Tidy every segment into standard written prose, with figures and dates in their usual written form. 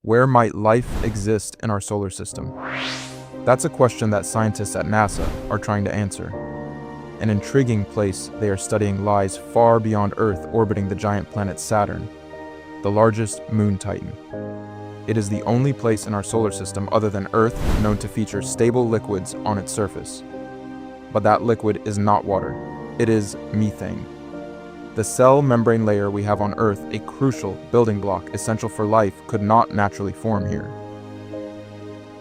Where might life exist in our solar system? That's a question that scientists at NASA are trying to answer. An intriguing place they are studying lies far beyond Earth, orbiting the giant planet Saturn, the largest moon Titan. It is the only place in our solar system other than Earth known to feature stable liquids on its surface. But that liquid is not water. It is methane. The cell membrane layer we have on Earth, a crucial building block essential for life, could not naturally form here.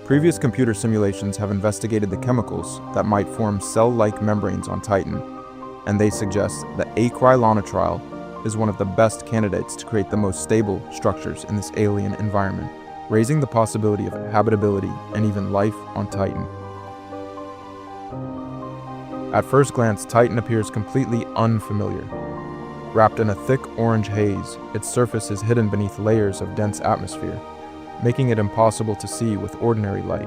Previous computer simulations have investigated the chemicals that might form cell-like membranes on Titan, and they suggest that acrylonitrile is one of the best candidates to create the most stable structures in this alien environment, raising the possibility of habitability and even life on Titan. At first glance, Titan appears completely unfamiliar. Wrapped in a thick orange haze, its surface is hidden beneath layers of dense atmosphere, making it impossible to see with ordinary light.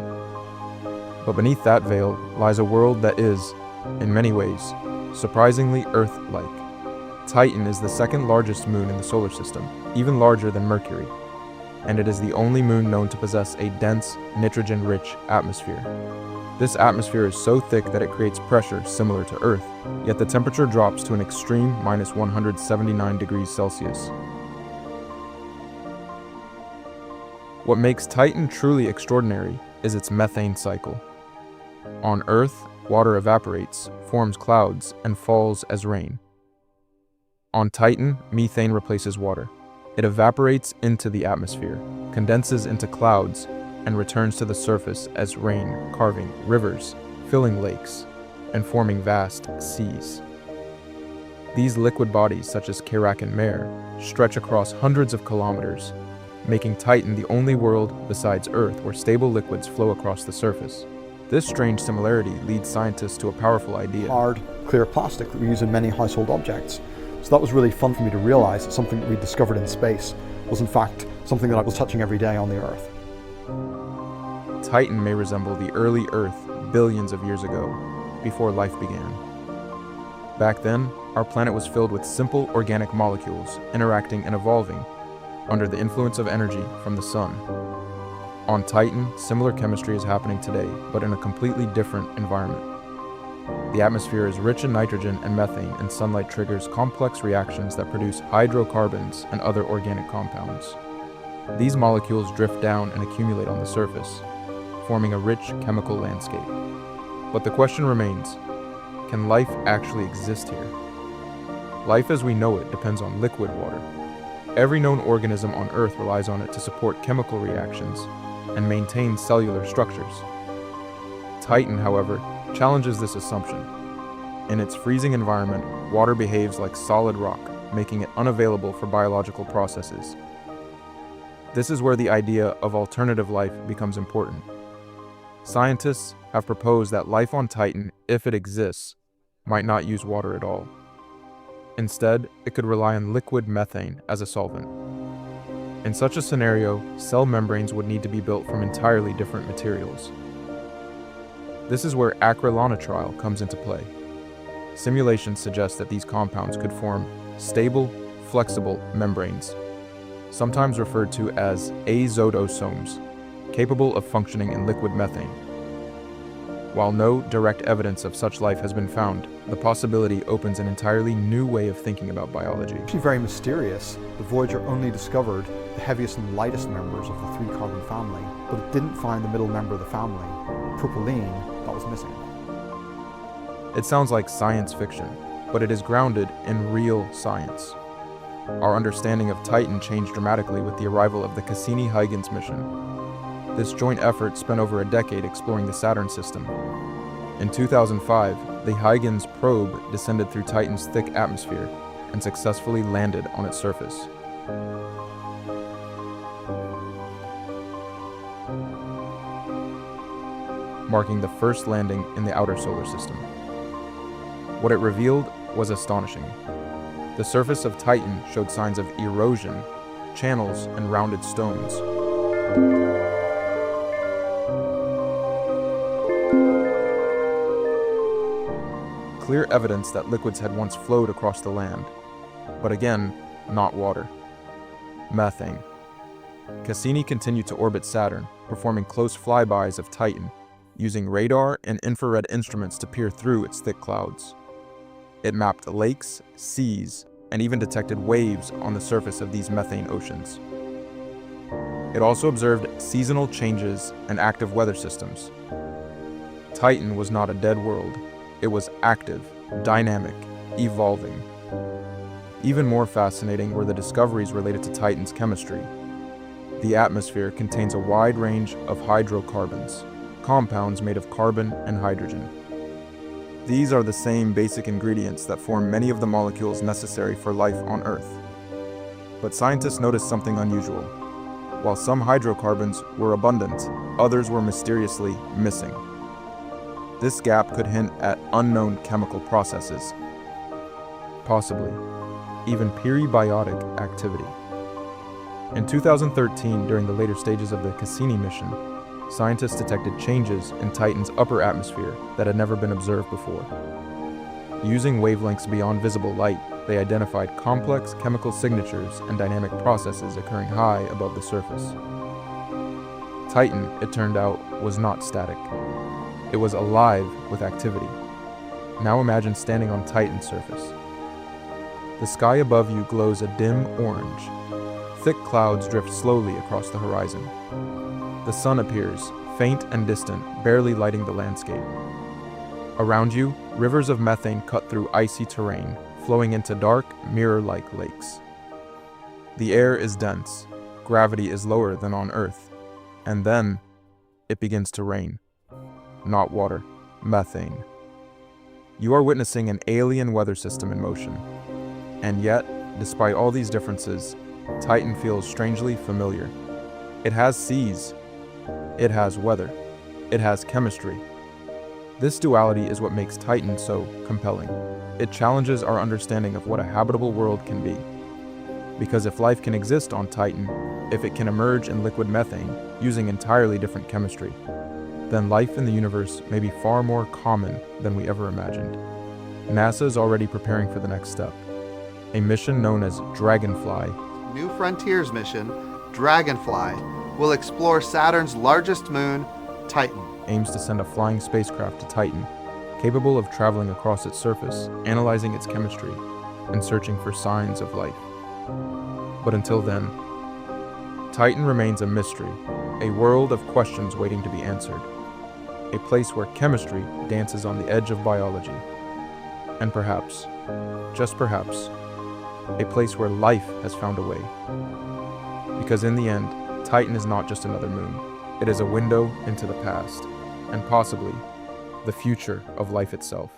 But beneath that veil lies a world that is, in many ways, surprisingly Earth-like. Titan is the second largest moon in the solar system, even larger than Mercury, and it is the only moon known to possess a dense, nitrogen-rich atmosphere. This atmosphere is so thick that it creates pressure similar to Earth, yet the temperature drops to an extreme -179 degrees Celsius. What makes Titan truly extraordinary is its methane cycle. On Earth, water evaporates, forms clouds, and falls as rain. On Titan, methane replaces water. It evaporates into the atmosphere, condenses into clouds, and returns to the surface as rain, carving rivers, filling lakes, and forming vast seas. These liquid bodies, such as Kerak and Mare, stretch across hundreds of kilometers, making Titan the only world besides Earth where stable liquids flow across the surface. This strange similarity leads scientists to a powerful idea. Hard, clear plastic that we use in many household objects. So that was really fun for me to realize that something that we discovered in space was in fact something that I was touching every day on the Earth. Titan may resemble the early Earth billions of years ago, before life began. Back then, our planet was filled with simple organic molecules interacting and evolving under the influence of energy from the sun. On Titan, similar chemistry is happening today, but in a completely different environment. The atmosphere is rich in nitrogen and methane, and sunlight triggers complex reactions that produce hydrocarbons and other organic compounds. These molecules drift down and accumulate on the surface, forming a rich chemical landscape. But the question remains, can life actually exist here? Life as we know it depends on liquid water. Every known organism on Earth relies on it to support chemical reactions and maintain cellular structures. Titan, however, challenges this assumption. In its freezing environment, water behaves like solid rock, making it unavailable for biological processes. This is where the idea of alternative life becomes important. Scientists have proposed that life on Titan, if it exists, might not use water at all. Instead, it could rely on liquid methane as a solvent. In such a scenario, cell membranes would need to be built from entirely different materials. This is where acrylonitrile comes into play. Simulations suggest that these compounds could form stable, flexible membranes, sometimes referred to as azotosomes, capable of functioning in liquid methane. While no direct evidence of such life has been found, the possibility opens an entirely new way of thinking about biology. It's actually very mysterious. The Voyager only discovered the heaviest and lightest members of the 3-carbon family, but it didn't find the middle member of the family, propylene, that was missing. It sounds like science fiction, but it is grounded in real science. Our understanding of Titan changed dramatically with the arrival of the Cassini-Huygens mission. This joint effort spent over a decade exploring the Saturn system. In 2005, the Huygens probe descended through Titan's thick atmosphere and successfully landed on its surface. Marking the first landing in the outer solar system. What it revealed was astonishing. The surface of Titan showed signs of erosion, channels, and rounded stones. Clear evidence that liquids had once flowed across the land, but again, not water. Methane. Cassini continued to orbit Saturn, performing close flybys of Titan, using radar and infrared instruments to peer through its thick clouds. It mapped lakes, seas, and even detected waves on the surface of these methane oceans. It also observed seasonal changes and active weather systems. Titan was not a dead world. It was active, dynamic, evolving. Even more fascinating were the discoveries related to Titan's chemistry. The atmosphere contains a wide range of hydrocarbons, compounds made of carbon and hydrogen. These are the same basic ingredients that form many of the molecules necessary for life on Earth. But scientists noticed something unusual. While some hydrocarbons were abundant, others were mysteriously missing. This gap could hint at unknown chemical processes, possibly even peribiotic activity. In 2013, during the later stages of the Cassini mission, scientists detected changes in Titan's upper atmosphere that had never been observed before. Using wavelengths beyond visible light, they identified complex chemical signatures and dynamic processes occurring high above the surface. Titan, it turned out, was not static. It was alive with activity. Now imagine standing on Titan's surface. The sky above you glows a dim orange. Thick clouds drift slowly across the horizon. The sun appears, faint and distant, barely lighting the landscape. Around you, rivers of methane cut through icy terrain, flowing into dark, mirror-like lakes. The air is dense, gravity is lower than on Earth, and then it begins to rain. Not water, methane. You are witnessing an alien weather system in motion. And yet, despite all these differences, Titan feels strangely familiar. It has seas. It has weather. It has chemistry. This duality is what makes Titan so compelling. It challenges our understanding of what a habitable world can be. Because if life can exist on Titan, if it can emerge in liquid methane using entirely different chemistry, then life in the universe may be far more common than we ever imagined. NASA is already preparing for the next step. A mission known as Dragonfly. New Frontiers mission, Dragonfly, will explore Saturn's largest moon, Titan. Aims to send a flying spacecraft to Titan, capable of traveling across its surface, analyzing its chemistry, and searching for signs of life. But until then, Titan remains a mystery, a world of questions waiting to be answered, a place where chemistry dances on the edge of biology, and perhaps, just perhaps, a place where life has found a way. Because in the end, Titan is not just another moon. It is a window into the past, and possibly the future of life itself.